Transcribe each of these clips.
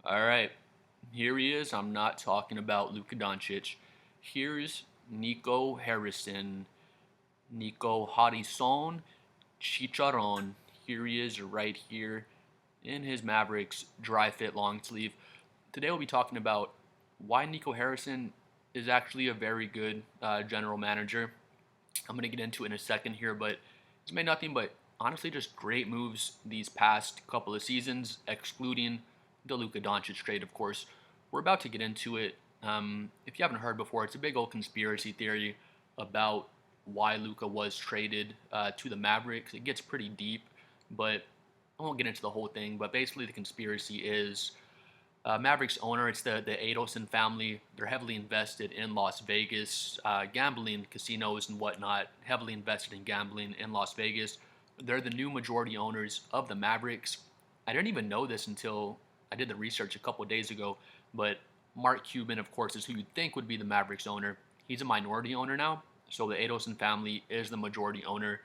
All right, here he is. I'm not talking about Luka Doncic. Here's Nico Harrison, Nico Harrison, Chicharron. Here he is right here in his Mavericks dry fit long sleeve. Today we'll be talking about why Nico Harrison is actually a very good general manager. I'm going to get into it in a second here, but he's made nothing but honestly just great moves these past couple of seasons, excluding the Luka Doncic trade, of course. We're about to get into it. If you haven't heard before, it's a big old conspiracy theory about why Luka was traded to the Mavericks. It gets pretty deep, but I won't get into the whole thing. But basically, the conspiracy is Mavericks owner, it's the Adelson family. They're heavily invested in Las Vegas, gambling, casinos, and whatnot. Heavily invested in gambling in Las Vegas. They're the new majority owners of the Mavericks. I didn't even know this until I did the research a couple of days ago. But Mark Cuban, of course, is who you'd think would be the Mavericks owner. He's a minority owner now, so the Adelson family is the majority owner.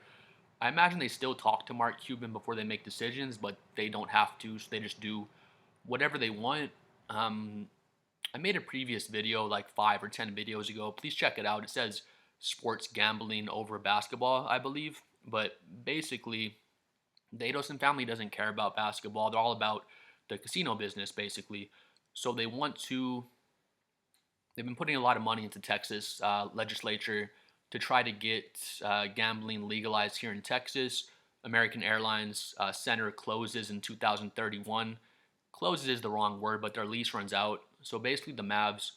I imagine they still talk to Mark Cuban before they make decisions, but they don't have to, so they just do whatever they want. Um, I made a previous video like 5 or 10 videos ago. Please check it out. It says sports gambling over basketball, I believe. But basically, the Adelson family doesn't care about basketball. They're all about the casino business, basically. So they've been putting a lot of money into Texas legislature to try to get gambling legalized here in Texas. American Airlines Center closes in 2031. Closes is the wrong word, but their lease runs out. So basically, the Mavs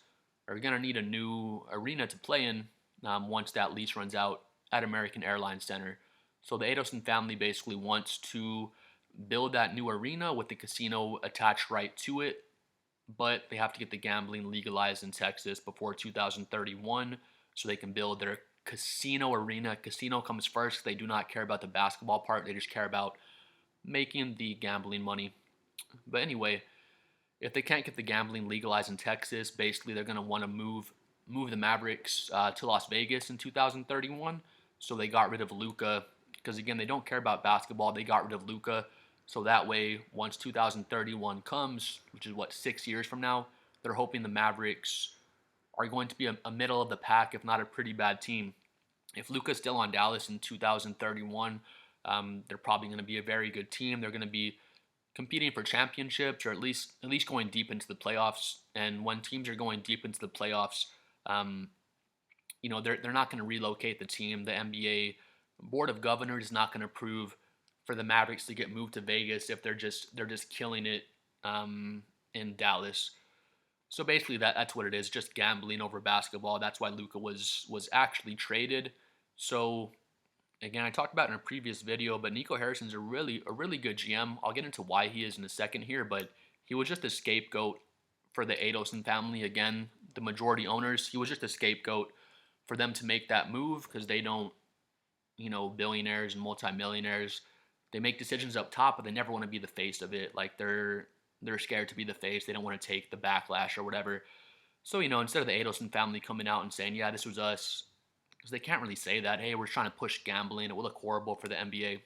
are going to need a new arena to play in once that lease runs out at American Airlines Center. So the Adelson family basically wants to build that new arena with the casino attached right to it, but they have to get the gambling legalized in Texas before 2031 so they can build their casino arena. Casino comes first. They do not care about the basketball part, they just care about making the gambling money. But anyway, if they can't get the gambling legalized in Texas, basically they're going to want to move the Mavericks to Las Vegas in 2031. So they got rid of Luka because again they don't care about basketball. They got rid of Luka, so that way once 2031 comes, which is what 6 years from now, they're hoping the Mavericks are going to be a middle of the pack, if not a pretty bad team. If Luka's still on Dallas in 2031, they're probably going to be a very good team. They're going to be competing for championships or at least going deep into the playoffs. And when teams are going deep into the playoffs, um, they're not going to relocate the team. The NBA board of governors is not going to approve for the Mavericks to get moved to Vegas if they're just killing it in Dallas. So basically, that's what it is, just gambling over basketball. That's why Luka was actually traded. So again, I talked about it in a previous video, but Nico Harrison's a really good GM. I'll get into why he is in a second here, but he was just a scapegoat for the Adelson family. Again, the majority owners, he was just a scapegoat for them to make that move because they don't, billionaires and multimillionaires, they make decisions up top, but they never want to be the face of it. Like they're scared to be the face. They don't want to take the backlash or whatever. So instead of the Adelson family coming out and saying, "Yeah, this was us," because they can't really say that. Hey, we're trying to push gambling. It will look horrible for the NBA.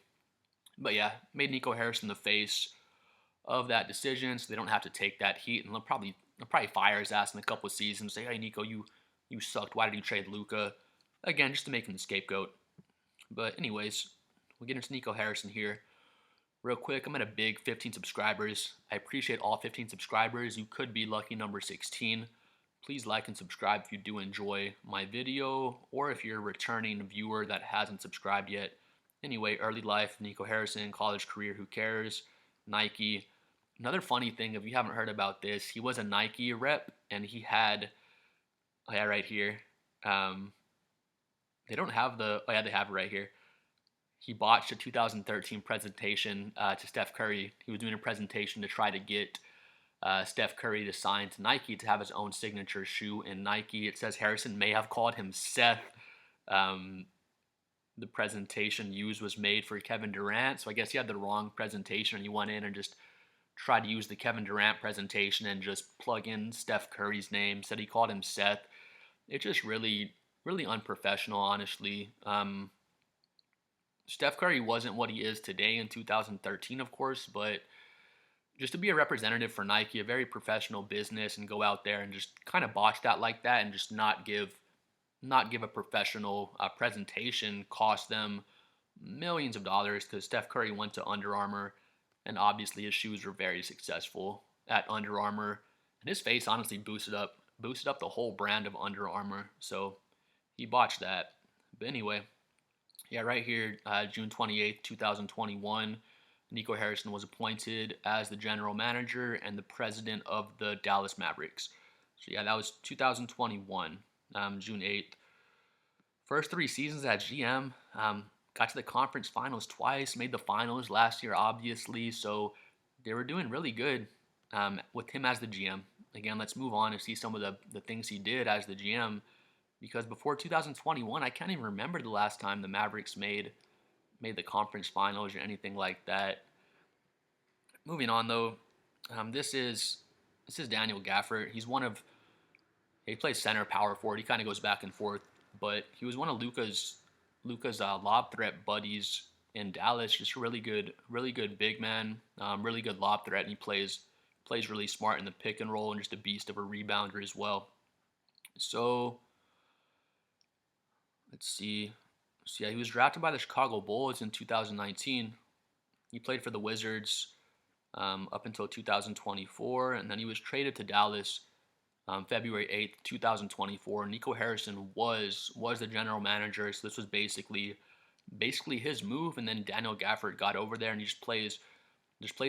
But yeah, made Nico Harrison the face of that decision, so they don't have to take that heat, and they'll probably fire his ass in a couple of seasons. Say, hey Nico, you sucked. Why did you trade Luka? Again, just to make him the scapegoat. But anyways, we'll get into Nico Harrison here. Real quick, I'm at a big 15 subscribers. I appreciate all 15 subscribers. You could be lucky number 16. Please like and subscribe if you do enjoy my video, or if you're a returning viewer that hasn't subscribed yet. Anyway, early life, Nico Harrison, college career, who cares? Nike. Another funny thing, if you haven't heard about this, he was a Nike rep, and he had, oh yeah, right here. Um, they don't have oh yeah, they have it right here. He botched a 2013 presentation to Steph Curry. He was doing a presentation to try to get Steph Curry to sign to Nike to have his own signature shoe in Nike. It says Harrison may have called him Seth. Um, the presentation used was made for Kevin Durant, so I guess he had the wrong presentation and he went in and just tried to use the Kevin Durant presentation and just plug in Steph Curry's name. Said he called him Seth. It's just really, really unprofessional, honestly. Steph Curry wasn't what he is today in 2013, of course, but just to be a representative for Nike, a very professional business, and go out there and just kind of botch that like that and just not give a professional presentation cost them millions of dollars because Steph Curry went to Under Armour and obviously his shoes were very successful at Under Armour and his face honestly boosted up the whole brand of Under Armour. So he botched that. But anyway, yeah, right here, June 28th, 2021, Nico Harrison was appointed as the general manager and the president of the Dallas Mavericks. So yeah, that was 2021, June 8th. First 3 seasons at GM, got to the conference finals twice, made the finals last year, obviously. So they were doing really good with him as the GM. Again, let's move on and see some of the things he did as the GM. Because before 2021, I can't even remember the last time the Mavericks made the conference finals or anything like that. Moving on though, this is Daniel Gafford. He plays center, power forward. He kind of goes back and forth, but he was one of Luka's lob threat buddies in Dallas. Just a really good big man, really good lob threat, and he plays really smart in the pick and roll and just a beast of a rebounder as well. So let's see. So yeah, he was drafted by the Chicago Bulls in 2019. He played for the Wizards up until 2024, and then he was traded to Dallas February 8th, 2024. Nico Harrison was the general manager, so this was basically his move, and then Daniel Gafford got over there and he just plays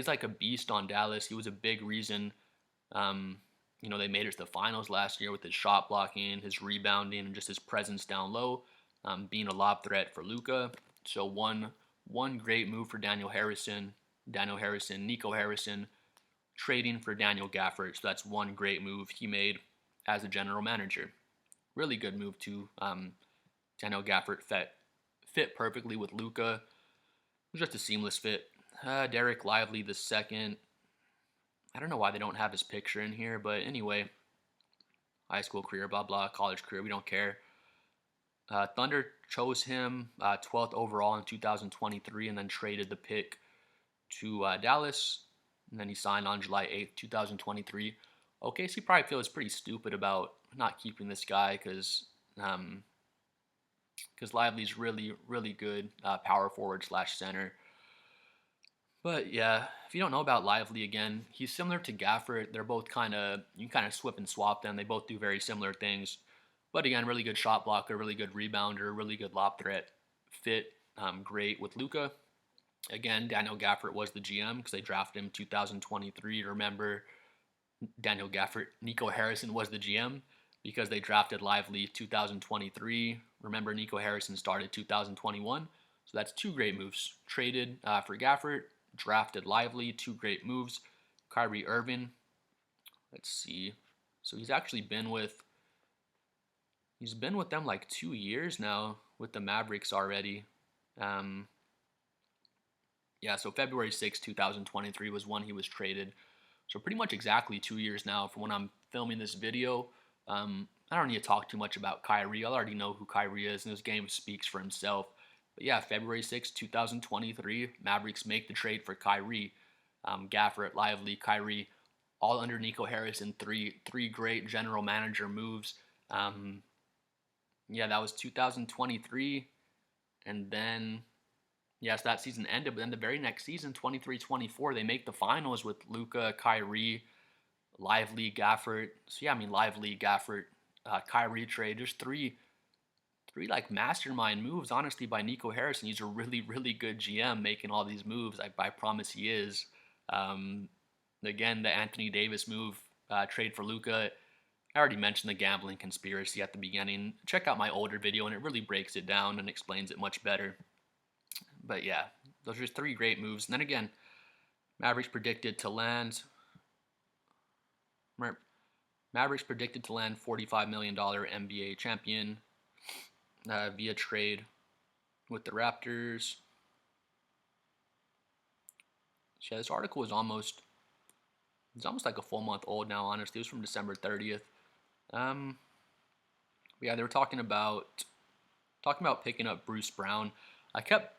like a beast on Dallas. He was a big reason they made it to the finals last year with his shot blocking, his rebounding, and just his presence down low, being a lob threat for Luka. So one great move for Nico Harrison, trading for Daniel Gafford. So that's one great move he made as a general manager. Really good move too. Daniel Gafford fit perfectly with Luka. It was just a seamless fit. Derek Lively the second. I don't know why they don't have his picture in here, but anyway, high school career, blah blah, college career, we don't care. Thunder chose him 12th overall in 2023, and then traded the pick to Dallas, and then he signed on July 8th, 2023. OKC probably feels pretty stupid about not keeping this guy because Lively's really good power forward / center. But yeah, if you don't know about Lively, again, he's similar to Gafford. They're both you can kind of swip and swap them. They both do very similar things. But again, really good shot blocker, really good rebounder, really good lob threat. Fit great with Luka. Again, Daniel Gafford was the GM because they drafted him 2023. Remember, Daniel Gafford, Nico Harrison was the GM because they drafted Lively 2023. Remember, Nico Harrison started 2021. So that's two great moves. Traded for Gafford, drafted Lively, two great moves. Kyrie Irving, let's see. So he's actually been with them like 2 years now with the Mavericks already. Yeah, so February 6, 2023 was when he was traded. So pretty much exactly 2 years now from when I'm filming this video. I don't need to talk too much about Kyrie. I already know who Kyrie is, and his game speaks for himself. But yeah, February 6, 2023, Mavericks make the trade for Kyrie. Gafford, Lively, Kyrie, all under Nico Harrison. Three great general manager moves. Yeah, that was 2023. And then, yes, that season ended. But then the very next season, 23-24, they make the finals with Luka, Kyrie, Lively, Gafford. So yeah, I mean, Lively, Gafford, Kyrie trade. Just three like mastermind moves, honestly, by Nico Harrison. He's a really good GM making all these moves. I promise he is. Again, the Anthony Davis move, trade for Luka. I already mentioned the gambling conspiracy at the beginning. Check out my older video, and it really breaks it down and explains it much better. But yeah, those are just three great moves. And then again, Mavericks predicted to land $45 million NBA champion via trade with the Raptors. So yeah, this article is almost like a full month old now, honestly. It was from December 30th. Yeah, they were talking about picking up Bruce Brown. I kept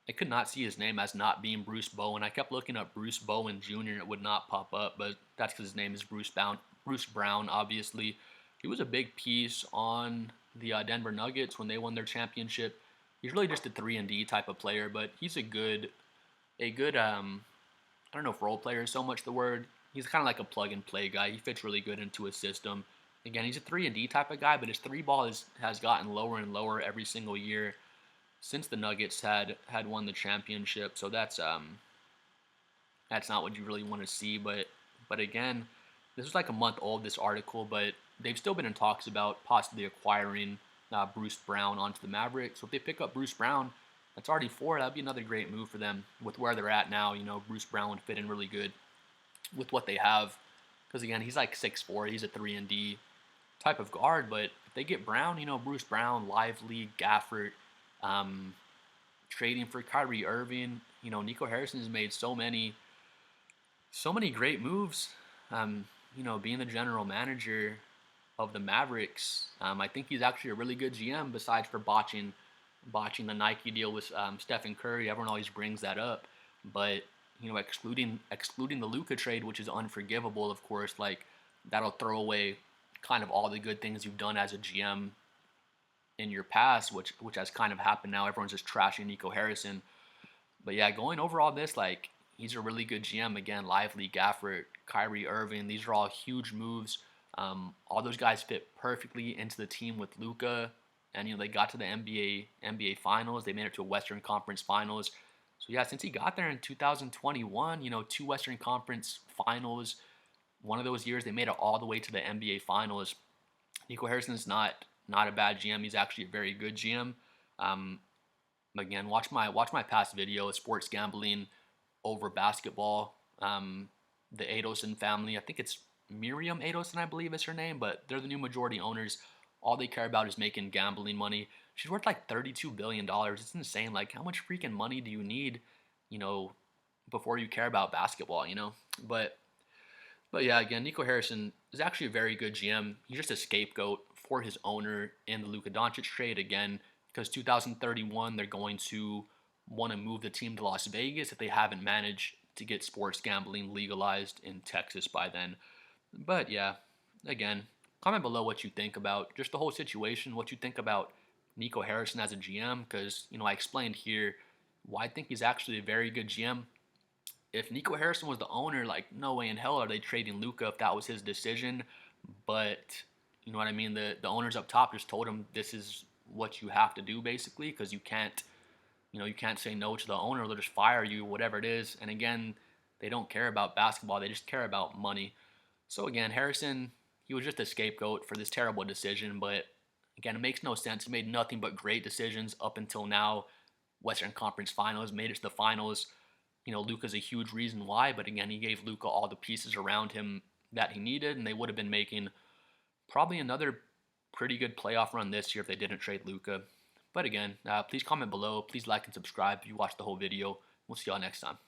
I could not see his name as not being Bruce Bowen. I kept looking up Bruce Bowen Jr. and it would not pop up, but that's because his name is Bruce Brown. Bruce Brown, obviously, he was a big piece on the Denver Nuggets when they won their championship. He's really just a 3 and D type of player, but he's a good I don't know if role player is so much the word. He's kind of like a plug and play guy. He fits really good into a system. Again, he's a 3 and D type of guy, but his three ball has gotten lower and lower every single year since the Nuggets had won the championship. So that's not what you really want to see. But again, this was like a month old, this article, but they've still been in talks about possibly acquiring Bruce Brown onto the Mavericks. So if they pick up Bruce Brown, that's already four. That'd be another great move for them with where they're at now. Bruce Brown would fit in really good with what they have. Because again, he's like 6'4". He's a 3 and D type of guard. But if they get Brown, Bruce Brown, Lively, Gafford, trading for Kyrie Irving, Nico Harrison has made so many great moves. Being the general manager of the Mavericks, I think he's actually a really good GM. Besides for botching the Nike deal with Stephen Curry, everyone always brings that up. But excluding the Luka trade, which is unforgivable, of course, like that'll throw away kind of all the good things you've done as a GM in your past, which has kind of happened now. Everyone's just trashing Nico Harrison. But yeah, going over all this, like he's a really good GM. Again, Lively, Gafford, Kyrie Irving, these are all huge moves. All those guys fit perfectly into the team with Luka, and they got to the NBA Finals. They made it to a Western Conference Finals. So yeah, since he got there in 2021, 2 Western Conference Finals. One of those years they made it all the way to the NBA Finals. Nico Harrison's not a bad GM. He's actually a very good GM. Again, watch my past video, sports gambling over basketball. The Adelson family, I think it's Miriam Adelson, I believe is her name, but they're the new majority owners. All they care about is making gambling money. She's worth like $32 billion. It's insane. Like, how much freaking money do you need, before you care about basketball, But yeah, again, Nico Harrison is actually a very good GM. He's just a scapegoat for his owner in the Luka Doncic trade. Again, because 2031, they're going to want to move the team to Las Vegas if they haven't managed to get sports gambling legalized in Texas by then. But yeah, again, comment below what you think about just the whole situation, what you think about Nico Harrison as a GM, because, I explained here why I think he's actually a very good GM. If Nico Harrison was the owner, like, no way in hell are they trading Luka if that was his decision. But, you know what I mean? The owners up top just told him this is what you have to do, basically, because you can't say no to the owner. They'll just fire you, whatever it is. And again, they don't care about basketball. They just care about money. So again, Harrison, he was just a scapegoat for this terrible decision. But again, it makes no sense. He made nothing but great decisions up until now. Western Conference Finals, made it to the finals. Luka's a huge reason why. But again, he gave Luka all the pieces around him that he needed. And they would have been making probably another pretty good playoff run this year if they didn't trade Luka. But again, please comment below. Please like and subscribe if you watched the whole video. We'll see y'all next time.